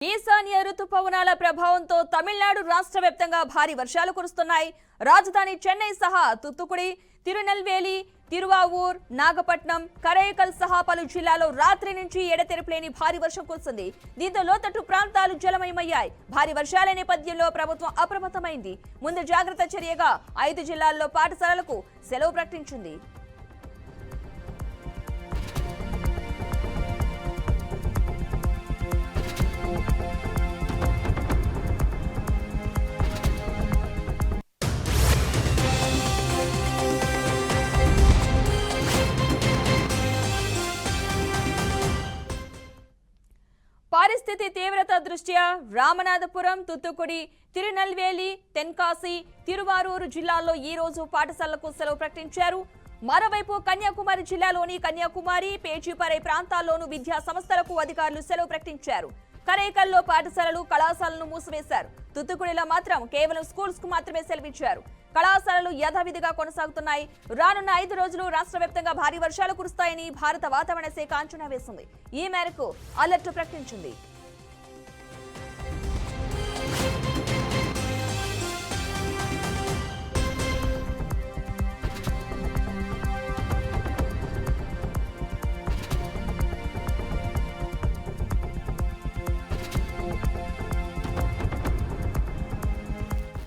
ఈశాన్య రుతుపవనాల ప్రభావంతో తమిళనాడు రాష్ట్ర వ్యాప్తంగా భారీ వర్షాలు కురుస్తున్నాయి. రాజధాని చెన్నై సహా తుత్తుకుడి, తిరునెల్వేలి, తిరువావూర్, నాగపట్నం, కరైకల్ సహా పలు జిల్లాల్లో రాత్రి నుంచి ఎడతెరిపిలేని భారీ వర్షం కురిసింది. దీంతో లోతట్టు ప్రాంతాలు జలమయమయ్యాయి. భారీ వర్షాల నేపథ్యంలో ప్రభుత్వం అప్రమత్తమైంది. ముందు జాగ్రత్త చర్యగా 5 జిల్లాల్లో పాఠశాలలకు సెలవు ప్రకటించింది. పరిస్థితి తీవ్రత దృష్ట్యా రామనాథపురం, తుత్తుకుడి, తిరునెల్వేలి, తెన్కాసి, తిరువారూరు జిల్లాల్లో ఈ రోజు పాఠశాలలకు సెలవు ప్రకటించారు. మరోవైపు కన్యాకుమారి జిల్లాలోని కన్యాకుమారి, పేచిపరై ప్రాంతాల్లోనూ విద్యా సంస్థలకు అధికారులు సెలవు ప్రకటించారు. కరైకల్లో పాఠశాలలు, కళాశాలను మూసివేశారు. తుత్తుకుడిలో మాత్రం కేవలం స్కూల్స్ కు మాత్రమే సెలవిచ్చారు. కళాశాలలు యథావిధిగా కొనసాగుతున్నాయి. రానున్న 5 రోజులు రాష్ట్ర వ్యాప్తంగా భారీ వర్షాలు కురుస్తాయని భారత వాతావరణ శాఖ అంచనా వేసింది. ఈ మేరకు అలర్ట్ ప్రకటించింది.